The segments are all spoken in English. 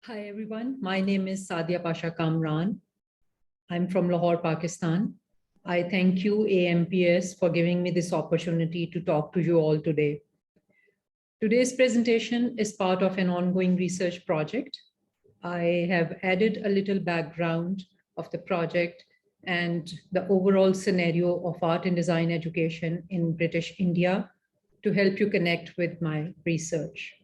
Hi, everyone. My name is Sadia Pasha Kamran. I'm from Lahore, Pakistan. I thank you, AMPS, for giving me this opportunity to talk to you all today. Today's presentation is part of an ongoing research project. I have added a little background of the project and the overall scenario of art and design education in British India to help you connect with my research.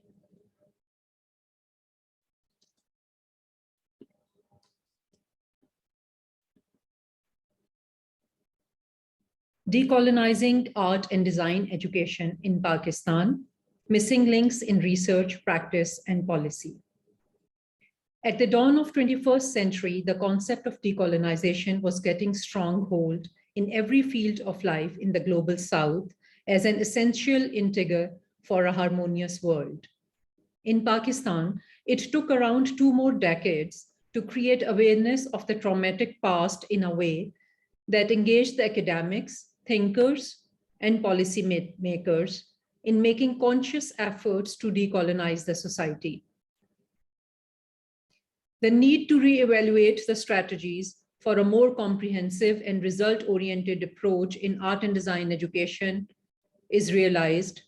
Decolonizing art and design education in Pakistan, missing links in research, practice, and policy. At the dawn of 21st century, the concept of decolonization was getting strong hold in every field of life in the global South as an essential integer for a harmonious world. In Pakistan, it took around 2 more decades to create awareness of the traumatic past in a way that engaged the academics, thinkers, and policy makers in making conscious efforts to decolonize the society. The need to reevaluate the strategies for a more comprehensive and result-oriented approach in art and design education is realized.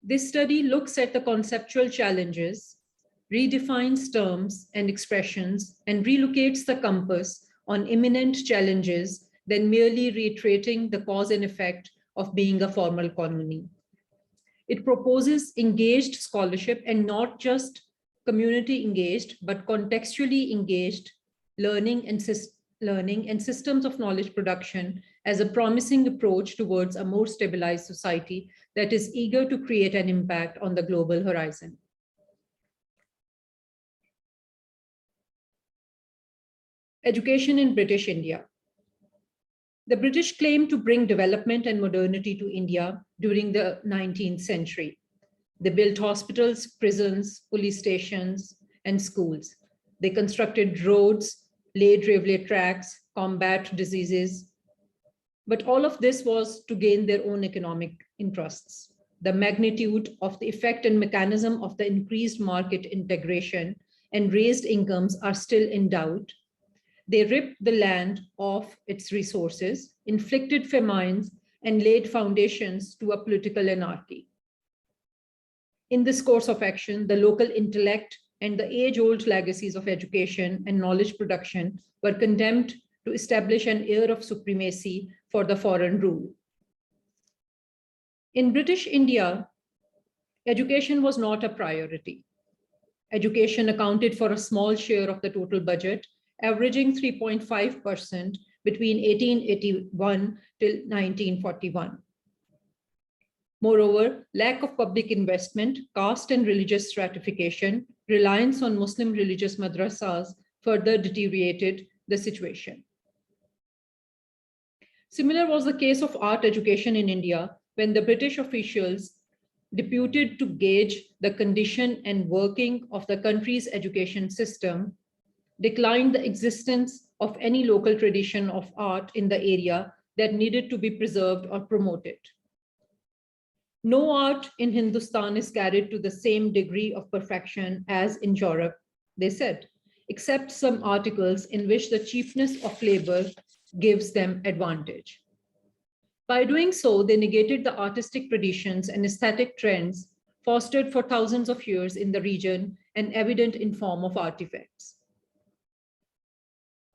This study looks at the conceptual challenges, redefines terms and expressions, and relocates the compass on imminent challenges than merely reiterating the cause and effect of being a formal colony. It proposes engaged scholarship and not just community engaged, but contextually engaged learning and systems of knowledge production as a promising approach towards a more stabilized society that is eager to create an impact on the global horizon. Education in British India. The British claimed to bring development and modernity to India during the 19th century. They built hospitals, prisons, police stations, and schools. They constructed roads, laid railway tracks, combat diseases. But all of this was to gain their own economic interests. The magnitude of the effect and mechanism of the increased market integration and raised incomes are still in doubt. They ripped the land of its resources, inflicted famines, and laid foundations to a political anarchy. In this course of action, the local intellect and the age-old legacies of education and knowledge production were condemned to establish an air of supremacy for the foreign rule. In British India, education was not a priority. Education accounted for a small share of the total budget, averaging 3.5% between 1881 till 1941. Moreover, lack of public investment, caste and religious stratification, reliance on Muslim religious madrasas further deteriorated the situation. Similar was the case of art education in India when the British officials deputed to gauge the condition and working of the country's education system declined the existence of any local tradition of art in the area that needed to be preserved or promoted. No art in Hindustan is carried to the same degree of perfection as in Europe, they said, except some articles in which the cheapness of labor gives them advantage. By doing so, they negated the artistic traditions and aesthetic trends fostered for thousands of years in the region and evident in form of artifacts.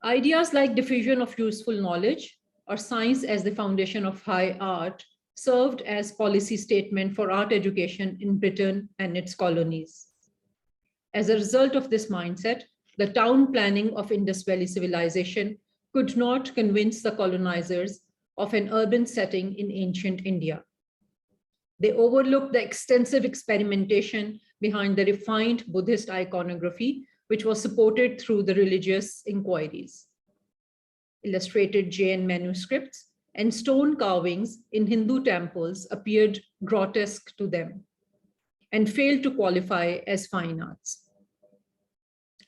Ideas like diffusion of useful knowledge or science as the foundation of high art served as policy statement for art education in Britain and its colonies. As a result of this mindset, the town planning of Indus Valley civilization could not convince the colonizers of an urban setting in ancient India. They overlooked the extensive experimentation behind the refined Buddhist iconography, which was supported through the religious inquiries. Illustrated Jain manuscripts and stone carvings in Hindu temples appeared grotesque to them and failed to qualify as fine arts.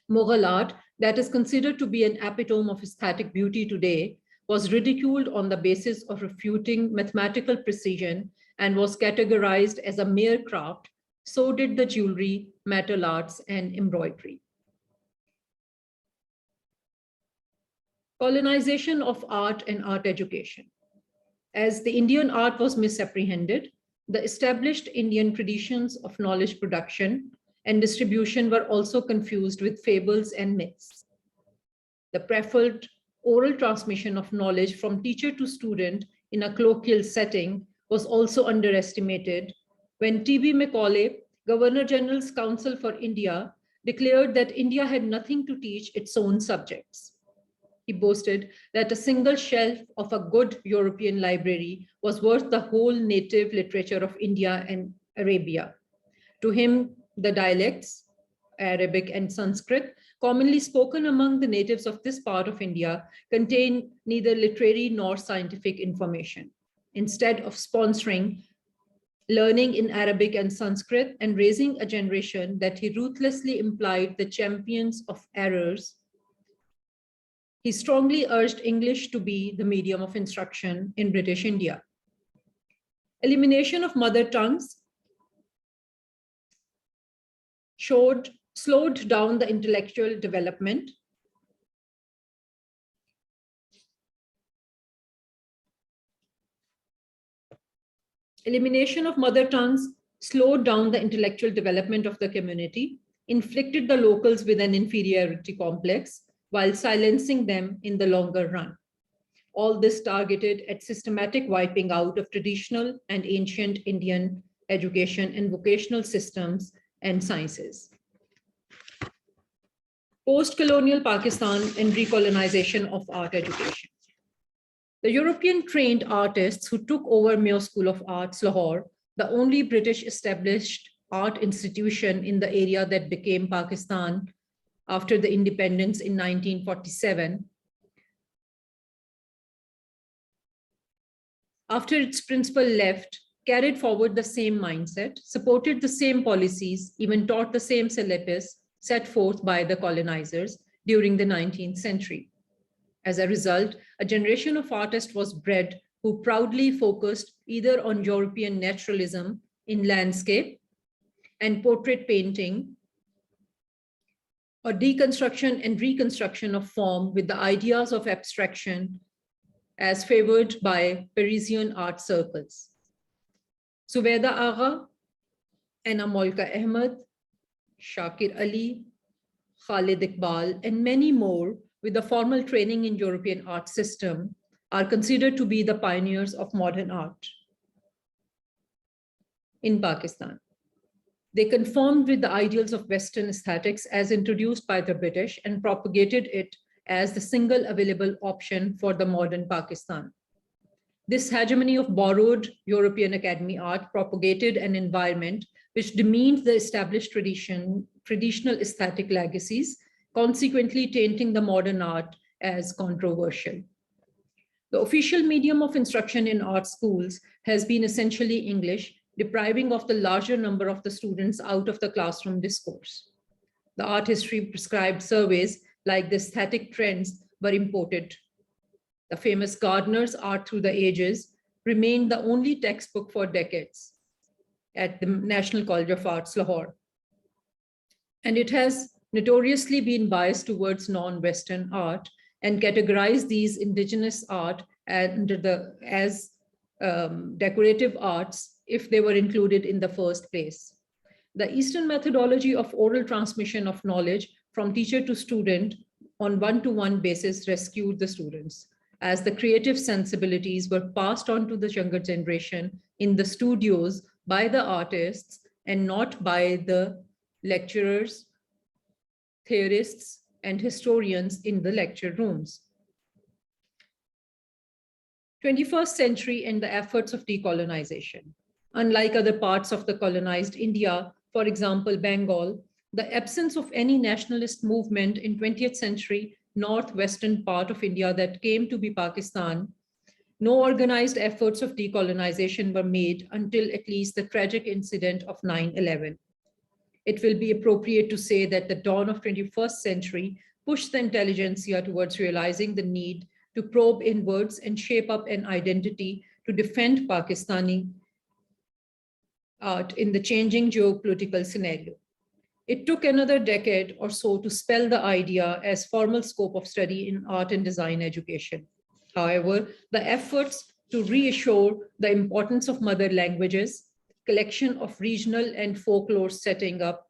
Mughal art, that is considered to be an epitome of aesthetic beauty today, was ridiculed on the basis of refuting mathematical precision and was categorized as a mere craft, so did the jewelry, metal arts, and embroidery. Colonization of art and art education. As the Indian art was misapprehended, the established Indian traditions of knowledge production and distribution were also confused with fables and myths. The preferred oral transmission of knowledge from teacher to student in a colloquial setting was also underestimated when T.B. Macaulay, Governor General's Council for India, declared that India had nothing to teach its own subjects. He boasted that a single shelf of a good European library was worth the whole native literature of India and Arabia. To him, the dialects, Arabic and Sanskrit, commonly spoken among the natives of this part of India, contain neither literary nor scientific information. Instead of sponsoring learning in Arabic and Sanskrit and raising a generation that he ruthlessly implied the champions of errors, he strongly urged English to be the medium of instruction in British India. Elimination of mother tongues slowed down the intellectual development. Elimination of mother tongues slowed down the intellectual development of the community, inflicted the locals with an inferiority complex, while silencing them in the longer run. All this targeted at systematic wiping out of traditional and ancient Indian education and vocational systems and sciences. Post-colonial Pakistan and recolonization of art education. The European trained artists who took over Mayo School of Arts, Lahore, the only British established art institution in the area that became Pakistan after the independence in 1947, after its principal left, carried forward the same mindset, supported the same policies, even taught the same syllabus set forth by the colonizers during the 19th century. As a result, a generation of artists was bred who proudly focused either on European naturalism in landscape and portrait painting, or deconstruction and reconstruction of form with the ideas of abstraction as favored by Parisian art circles. Zubaida Agha, Anna Molka Ahmed, Shakir Ali, Khalid Iqbal, and many more with a formal training in European art system are considered to be the pioneers of modern art in Pakistan. They conformed with the ideals of Western aesthetics as introduced by the British and propagated it as the single available option for the modern Pakistan. This hegemony of borrowed European Academy art propagated an environment which demeaned the established traditional aesthetic legacies, consequently tainting the modern art as controversial. The official medium of instruction in art schools has been essentially English, depriving of the larger number of the students out of the classroom discourse. The art history prescribed surveys like the aesthetic trends were imported. The famous Gardner's Art Through the Ages remained the only textbook for decades at the National College of Arts, Lahore. And it has notoriously been biased towards non-Western art and categorized these indigenous art as decorative arts if they were included in the first place. The Eastern methodology of oral transmission of knowledge from teacher to student on one-to-one basis rescued the students, as the creative sensibilities were passed on to the younger generation in the studios by the artists and not by the lecturers, theorists, and historians in the lecture rooms. 21st century and the efforts of decolonization. Unlike other parts of the colonized India, for example, Bengal, the absence of any nationalist movement in 20th century northwestern part of India that came to be Pakistan, no organized efforts of decolonization were made until at least the tragic incident of 9/11. It will be appropriate to say that the dawn of 21st century pushed the intelligentsia towards realizing the need to probe inwards and shape up an identity to defend Pakistani art in the changing geopolitical scenario. It took another decade or so to spell the idea as formal scope of study in art and design education. However, the efforts to reassure the importance of mother languages, collection of regional and folklore setting up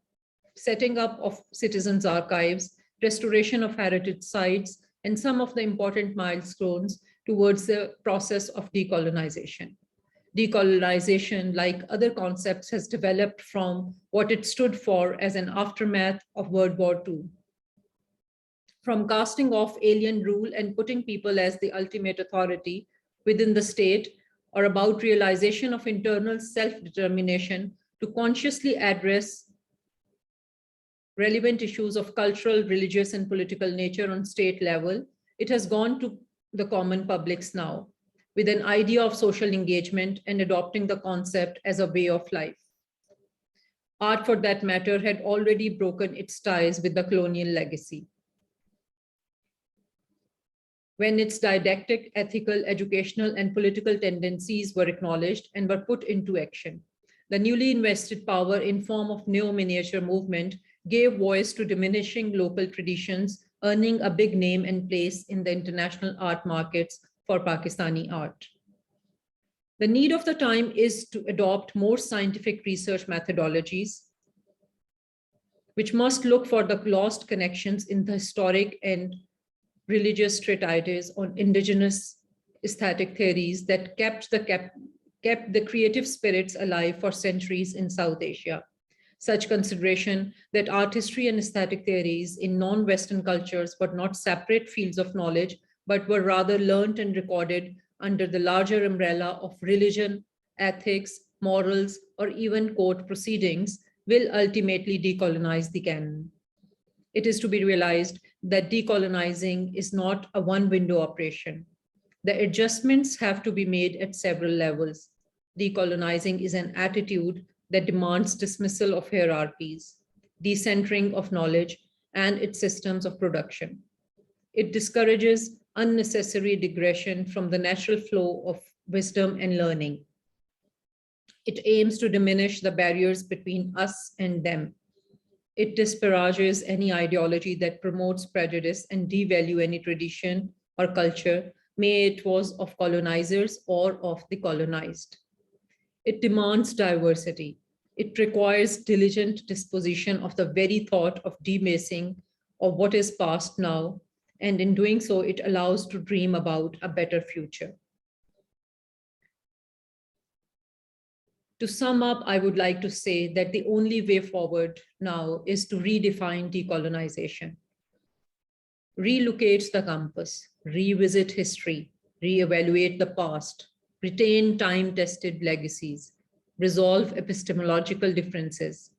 of citizens' archives, restoration of heritage sites, and some of the important milestones towards the process of decolonization. Decolonization, like other concepts, has developed from what it stood for as an aftermath of World War II. From casting off alien rule and putting people as the ultimate authority within the state, or about realization of internal self-determination to consciously address relevant issues of cultural, religious, and political nature on state level, it has gone to the common publics now, with an idea of social engagement and adopting the concept as a way of life. Art, for that matter, had already broken its ties with the colonial legacy. When its didactic, ethical, educational, and political tendencies were acknowledged and were put into action, the newly invested power in form of neo-miniature movement gave voice to diminishing local traditions, earning a big name and place in the international art markets for Pakistani art. The need of the time is to adopt more scientific research methodologies, which must look for the lost connections in the historic and religious treatises on indigenous aesthetic theories that kept the creative spirits alive for centuries in South Asia. Such consideration that art history and aesthetic theories in non-Western cultures were not separate fields of knowledge, but were rather learned and recorded under the larger umbrella of religion, ethics, morals, or even court proceedings will ultimately decolonize the canon. It is to be realized that decolonizing is not a one-window operation. The adjustments have to be made at several levels. Decolonizing is an attitude that demands dismissal of hierarchies, decentering of knowledge, and its systems of production. It discourages unnecessary digression from the natural flow of wisdom and learning. It aims to diminish the barriers between us and them. It disparages any ideology that promotes prejudice and devalue any tradition or culture, may it was of colonizers or of the colonized. It demands diversity. It requires diligent disposition of the very thought of debasing of what is past now, and in doing so, it allows to dream about a better future. To sum up, I would like to say that the only way forward now is to redefine decolonization, relocate the compass, revisit history, reevaluate the past, retain time-tested legacies, resolve epistemological differences,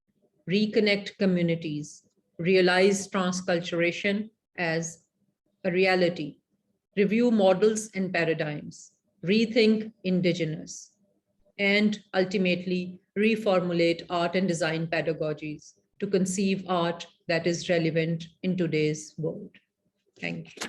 reconnect communities, realize transculturation as a reality, review models and paradigms, rethink indigenous, and ultimately reformulate art and design pedagogies to conceive art that is relevant in today's world. Thank you.